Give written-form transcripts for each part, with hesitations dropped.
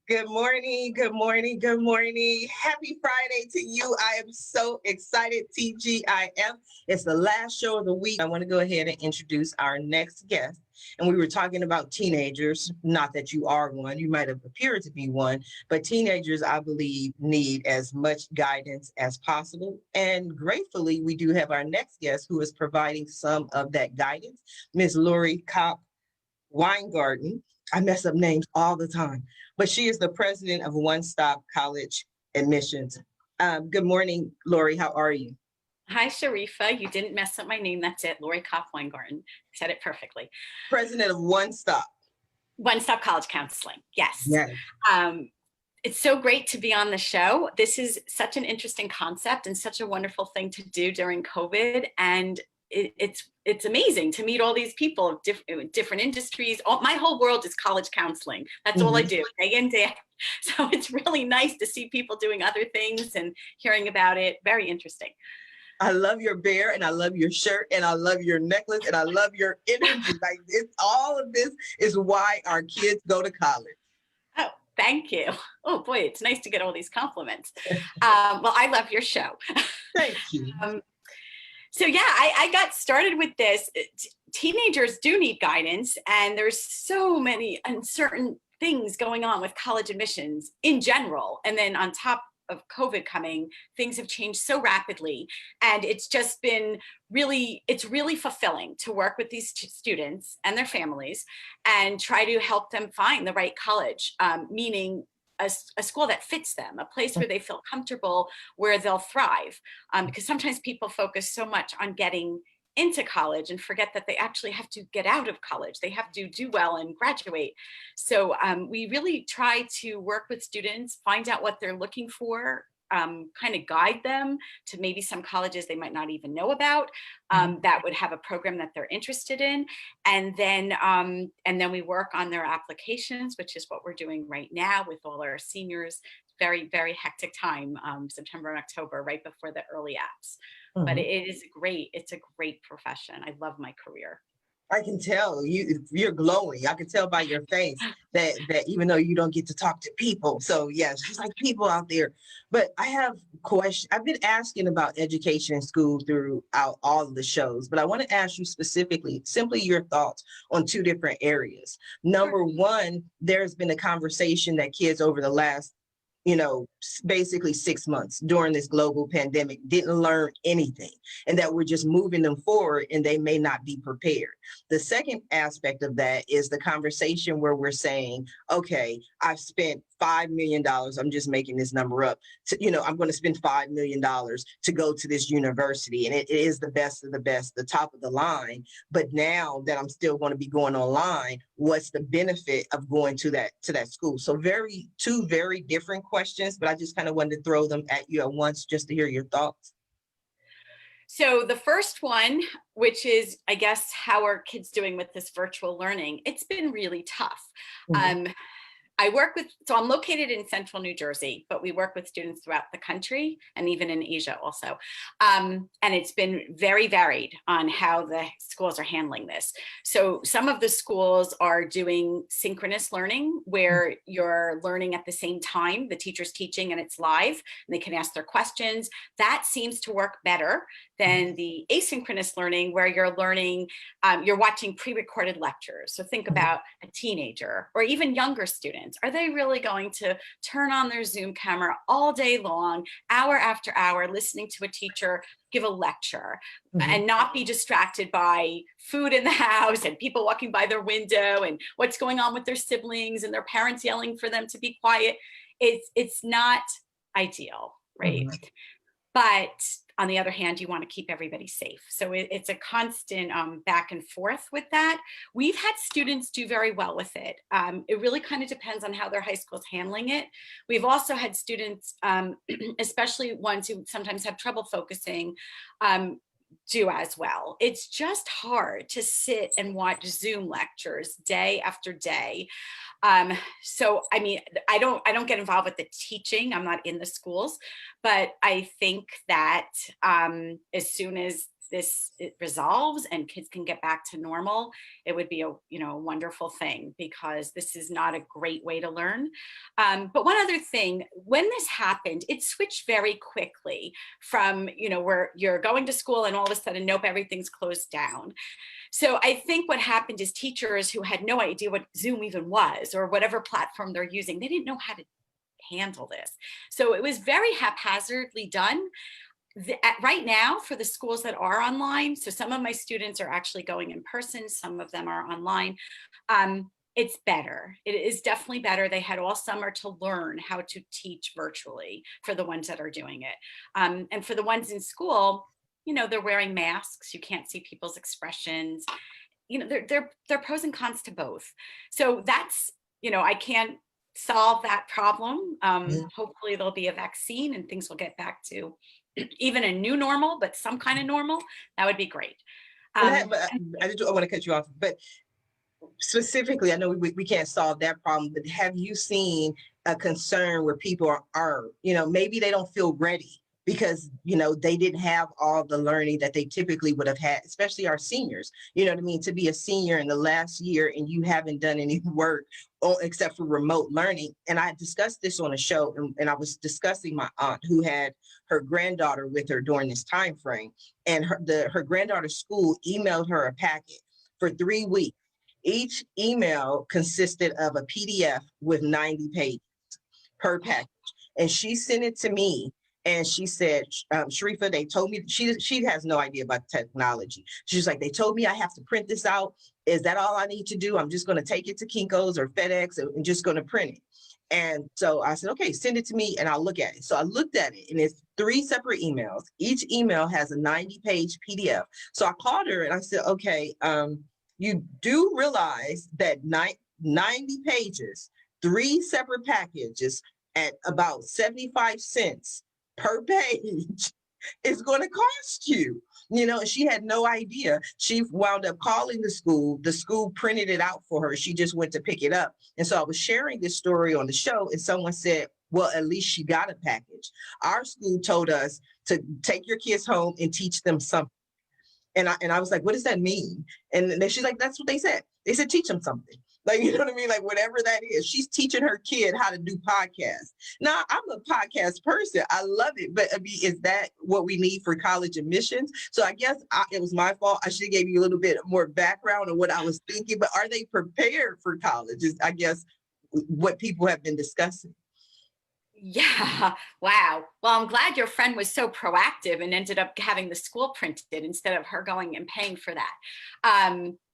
Good morning, good morning, good morning. Happy Friday to you. I am so excited, TGIF. It's the last show of the week. I want to go ahead and introduce our next guest. And we were talking about teenagers, not that you are one, you might have appeared to be one, but teenagers, I believe, need as much guidance as possible. And gratefully, we do have our next guest who is providing some of that guidance, Ms. Lori Kopp Weingarten. I mess up names all the time, but she is the president of One Stop College Admissions. Good morning, Lori. How are you? Hi, Sharifah. You didn't mess up my name. That's it. Lori Kopp Weingarten. Said it perfectly. President of One Stop. One Stop College Counseling. Yes. Yes. It's so great to be on the show. This is such an interesting concept and such a wonderful thing to do during COVID. And it's amazing to meet all these people of different industries. My whole world is college counseling. That's all I do, day in, day out. So it's really nice to see people doing other things and hearing about it. Very interesting. I love your bear, and I love your shirt, and I love your necklace, and I love your energy. Like, it's all of this is why our kids go to college. Oh, thank you. Oh boy, it's nice to get all these compliments. Well, I love your show. Thank you. So yeah, I got started with this. Teenagers do need guidance, and there's so many uncertain things going on with college admissions in general. And then on top of COVID coming, things have changed so rapidly. And it's just been it's really fulfilling to work with these students and their families and try to help them find the right college, meaning a school that fits them, a place where they feel comfortable, where they'll thrive. Because sometimes people focus so much on getting into college and forget that they actually have to get out of college. They have to do well and graduate. So we really try to work with students, find out what they're looking for, kind of guide them to maybe some colleges they might not even know about, that would have a program that they're interested in. And then we work on their applications, which is what we're doing right now with all our seniors. Very, very hectic time, September and October, right before the early apps. But it's a great profession. I love my career. I can tell you're glowing. I can tell by your face that even though you don't get to talk to people. So yes, just like people out there. But I have questions. I've been asking about education in school throughout all of the shows, but I want to ask you specifically, simply your thoughts on two different areas. Number one, there's been a conversation that kids over the last basically 6 months during this global pandemic didn't learn anything, and that we're just moving them forward and they may not be prepared. The second aspect of that is the conversation where we're saying, okay, I've spent $5 million. I'm just making this number up. I'm going to spend $5 million to go to this university, and it is the best of the best, the top of the line. But now that I'm still going to be going online, what's the benefit of going to that school? So two very different questions, but I just kind of wanted to throw them at you at once just to hear your thoughts. So the first one, which is, I guess, how are kids doing with this virtual learning? It's been really tough. So I'm located in central New Jersey, but we work with students throughout the country and even in Asia also. And it's been very varied on how the schools are handling this. So some of the schools are doing synchronous learning where you're learning at the same time, the teacher's teaching and it's live, and they can ask their questions. That seems to work better than the asynchronous learning where you're learning, you're watching pre-recorded lectures. So think about a teenager or even younger students. Are they really going to turn on their Zoom camera all day long, hour after hour, listening to a teacher give a lecture and not be distracted by food in the house and people walking by their window and what's going on with their siblings and their parents yelling for them to be quiet? It's not ideal, right? But on the other hand, you want to keep everybody safe. So it's a constant back and forth with that. We've had students do very well with it. It really kind of depends on how their high school's handling it. We've also had students, especially ones who sometimes have trouble focusing, do as well. It's just hard to sit and watch Zoom lectures day after day. So, I mean, I don't get involved with the teaching. I'm not in the schools, but I think that as soon as this it resolves and kids can get back to normal, it would be a, you know, a wonderful thing, because this is not a great way to learn. But one other thing, when this happened, it switched very quickly from, you know, where you're going to school and all of a sudden, nope, everything's closed down. So I think what happened is teachers who had no idea what Zoom even was or whatever platform they're using, they didn't know how to handle this. So it was very haphazardly done. Right now, for the schools that are online, so some of my students are actually going in person, some of them are online. It's better. It is definitely better. They had all summer to learn how to teach virtually for the ones that are doing it. And for the ones in school, you know, they're wearing masks. You can't see people's expressions. You know, there are pros and cons to both. So that's, you know, I can't solve that problem. Hopefully there'll be a vaccine and things will get back to even a new normal, but some kind of normal. That would be great. But I want to cut you off, but specifically, I know we can't solve that problem, but have you seen a concern where people are, you know, maybe they don't feel ready because, you know, they didn't have all the learning that they typically would have had, especially our seniors, you know what I mean? To be a senior in the last year and you haven't done any work except for remote learning. And I discussed this on a show, and I was discussing my aunt who had her granddaughter with her during this time frame, and her granddaughter's school emailed her a packet for 3 weeks. Each email consisted of a PDF with 90 pages per package. And she sent it to me and she said, Sharifah, they told me, she has no idea about technology. She's like, they told me I have to print this out. Is that all I need to do? I'm just going to take it to Kinko's or FedEx and just going to print it. And so I said, okay, send it to me and I'll look at it. So I looked at it and it's 3 separate emails. Each email has a 90-page PDF. So I called her and I said, okay, you do realize that 90 pages, 3 separate packages at about 75 cents per page is going to cost you. You know, she had no idea. She wound up calling the school. The school printed it out for her. She just went to pick it up. And so I was sharing this story on the show and someone said, well, at least she got a package. Our school told us to take your kids home and teach them something. And I was like, what does that mean? And then she's like, that's what they said. They said, teach them something. Like, you know what I mean? Like, whatever that is. She's teaching her kid how to do podcasts. Now, I'm a podcast person. I love it. But I mean, is that what we need for college admissions? So I guess it was my fault. I should have gave you a little bit more background on what I was thinking. But are they prepared for college is, I guess, what people have been discussing. Yeah. Wow. Well, I'm glad your friend was so proactive and ended up having the school printed instead of her going and paying for that.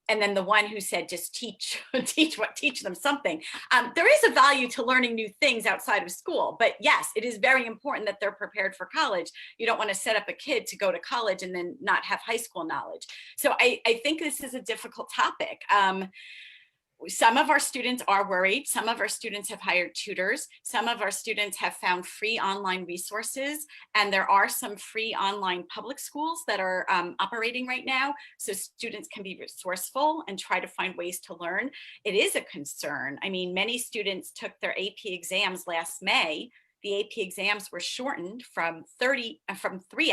And then the one who said, just teach them something. There is a value to learning new things outside of school, but yes, it is very important that they're prepared for college. You don't want to set up a kid to go to college and then not have high school knowledge. So I think this is a difficult topic. Some of our students are worried. Some of our students have hired tutors. Some of our students have found free online resources. And there are some free online public schools that are operating right now. So students can be resourceful and try to find ways to learn. It is a concern. I mean, many students took their AP exams last May. The AP exams were shortened from 3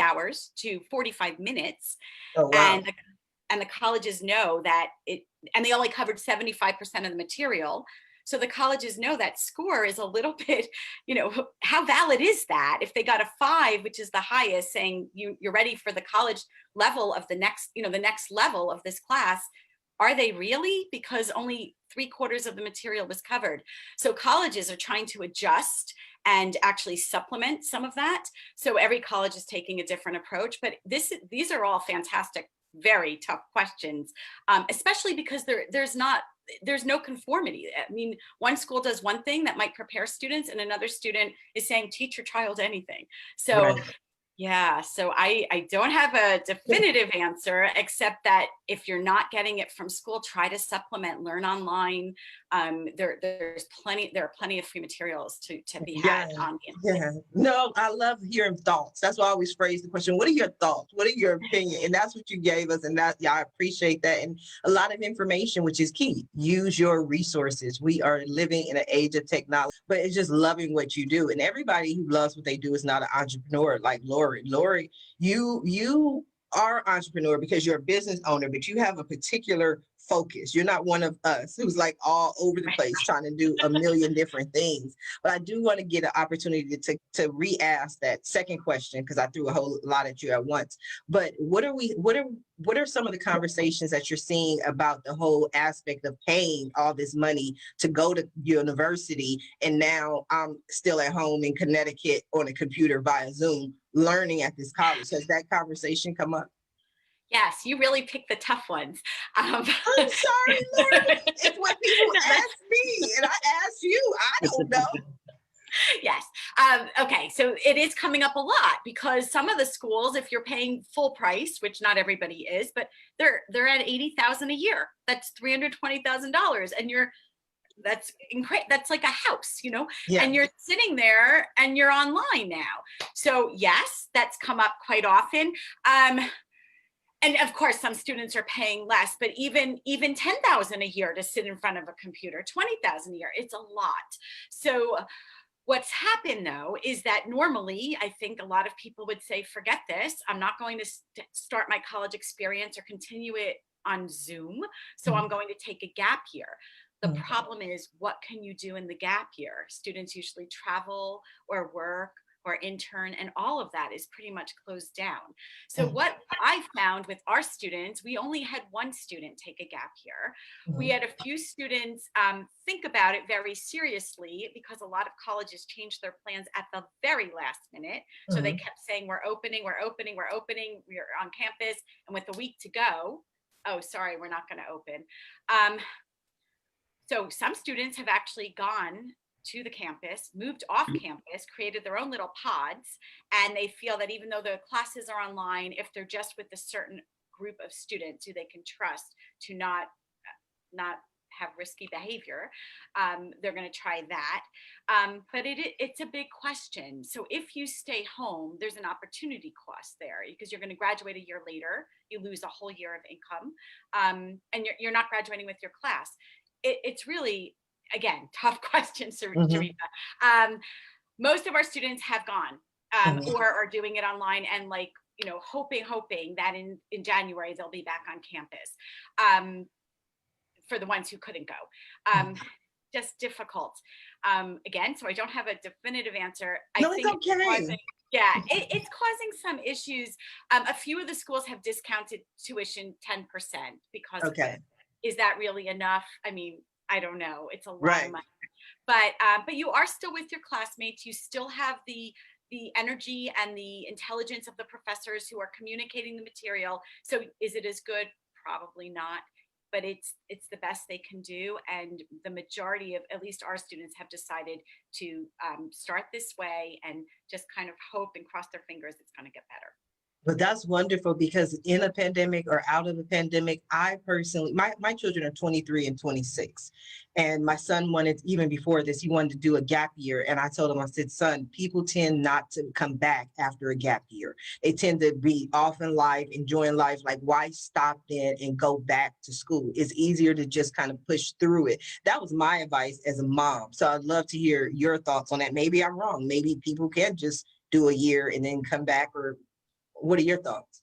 hours to 45 minutes. Oh, wow. And the colleges know that and they only covered 75% of the material. So the colleges know that score is a little bit, you know, how valid is that? If they got a 5, which is the highest, saying you're ready for the college level of the next, you know, the next level of this class, are they really? Because only 3/4 of the material was covered. So colleges are trying to adjust and actually supplement some of that. So every college is taking a different approach, but these are all fantastic, very tough questions, especially because there's no conformity. I mean, one school does one thing that might prepare students and another student is saying, teach your child anything. So right. Yeah, so I don't have a definitive answer, except that if you're not getting it from school, try to supplement, learn online. There are plenty of free materials to be had on the internet. Yeah, no, I love hearing thoughts. That's why I always phrase the question, what are your thoughts? What are your opinion? And that's what you gave us. And that, yeah, I appreciate that. And a lot of information, which is key. Use your resources. We are living in an age of technology, but it's just loving what you do. And everybody who loves what they do is not an entrepreneur like Lori. Lori, you are an entrepreneur because you're a business owner, but you have a particular focus. You're not one of us who's like all over the place trying to do a million different things. But I do want to get an opportunity to re-ask that second question because I threw a whole lot at you at once. But what are some of the conversations that you're seeing about the whole aspect of paying all this money to go to university, and now I'm still at home in Connecticut on a computer via Zoom learning at this college? Has that conversation come up? Yes, you really pick the tough ones. I'm sorry, Lord. It's what people No, ask me, and I ask you. I don't know. yes. Okay. So it is coming up a lot because some of the schools, if you're paying full price, which not everybody is, but they're at 80,000 a year. That's $320,000, and that's incredible. That's like a house, Yeah. and you're sitting there and you're online now. So yes, that's come up quite often. And of course, some students are paying less, but even 10,000 a year to sit in front of a computer, 20,000 a year, it's a lot. So what's happened though is that normally I think a lot of people would say, forget this. I'm not going to start my college experience or continue it on Zoom. So I'm going to take a gap year. The problem is, what can you do in the gap year? Students usually travel or work or intern, and all of that is pretty much closed down. So what I found with our students, we only had one student take a gap year. We had a few students think about it very seriously because a lot of colleges changed their plans at the very last minute. So they kept saying, we're opening, we're opening, we're opening, we're on campus. And with a week to go, oh, sorry, we're not going to open. So some students have actually gone to the campus, moved off campus, created their own little pods, and they feel that even though the classes are online, if they're just with a certain group of students who they can trust to not have risky behavior, they're going to try that. But it's a big question. So if you stay home, there's an opportunity cost there because you're going to graduate a year later. You lose a whole year of income, and you're not graduating with your class. It's really, again, tough question, Sharifah. Most of our students have gone or are doing it online and hoping that in January they'll be back on campus. For the ones who couldn't go. Just difficult. Again, so I don't have a definitive answer. No, it's okay. It's causing some issues. A few of the schools have discounted tuition 10% because of it. Is that really enough? I mean, I don't know. It's a lot of money. But you are still with your classmates. You still have the energy and the intelligence of the professors who are communicating the material. So is it as good? Probably not. But it's the best they can do. And the majority of, at least our students, have decided to start this way and just kind of hope and cross their fingers it's going to get better. But that's wonderful because in a pandemic or out of a pandemic, I personally, my children are 23 and 26. And my son wanted, even before this, he wanted to do a gap year. And I told him, I said, son, people tend not to come back after a gap year. They tend to be off in life, enjoying life. Like, why stop then and go back to school? It's easier to just kind of push through it. That was my advice as a mom. So I'd love to hear your thoughts on that. Maybe I'm wrong. Maybe people can just do a year and then come back, or what are your thoughts?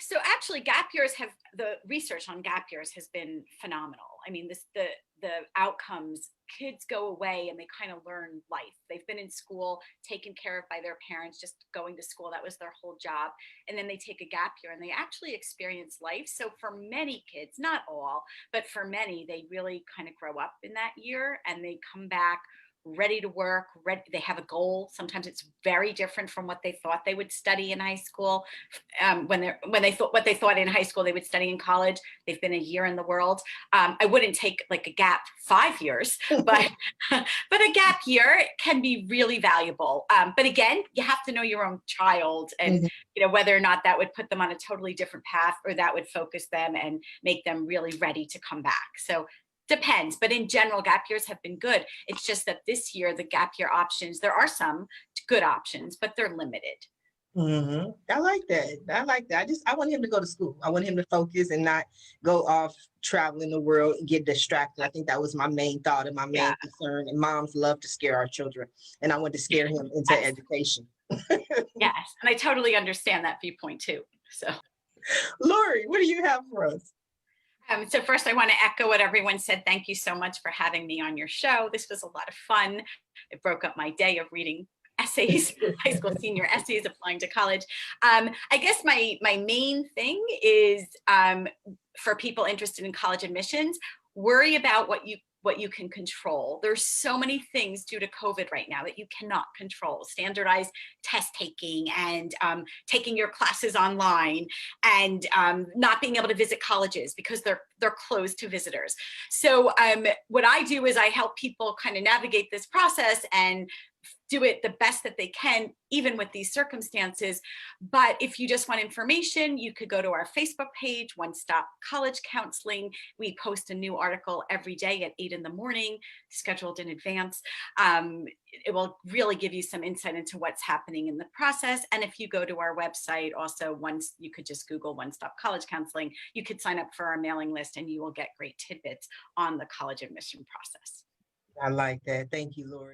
So actually, gap years the research on gap years has been phenomenal. I mean, the outcomes, kids go away and they kind of learn life. They've been in school, taken care of by their parents, just going to school. That was their whole job. And then they take a gap year and they actually experience life. So for many kids, not all, but for many, they really kind of grow up in that year and they come back ready to work, they have a goal. Sometimes it's very different from what they thought they would study in high school. When they thought what they thought in high school they would study in college, they've been a year in the world. I wouldn't take like a gap 5 years, but a gap year can be really valuable. But again, you have to know your own child and whether or not that would put them on a totally different path or that would focus them and make them really ready to come back. So depends, but in general, gap years have been good. It's just that this year, the gap year options, there are some good options, but they're limited. I like that. I want him to go to school. I want him to focus and not go off traveling the world and get distracted. I think that was my main thought and my main concern. And moms love to scare our children. And I want to scare him into education. Yes. And I totally understand that viewpoint too. So. Lori, what do you have for us? So first, I want to echo what everyone said. Thank you so much for having me on your show. This was a lot of fun. It broke up my day of reading essays, high school senior essays, applying to college. I guess my main thing is for people interested in college admissions, worry about what you can control. There's so many things due to COVID right now that you cannot control. Standardized test taking and taking your classes online and not being able to visit colleges because they're closed to visitors. So what I do is I help people kind of navigate this process and do it the best that they can, even with these circumstances. But if you just want information, you could go to our Facebook page, One Stop College Counseling. We post a new article every day at 8 in the morning, scheduled in advance. It will really give you some insight into what's happening in the process. And if you go to our website, also once you could just Google One Stop College Counseling, you could sign up for our mailing list and you will get great tidbits on the college admission process. I like that. Thank you, Lori.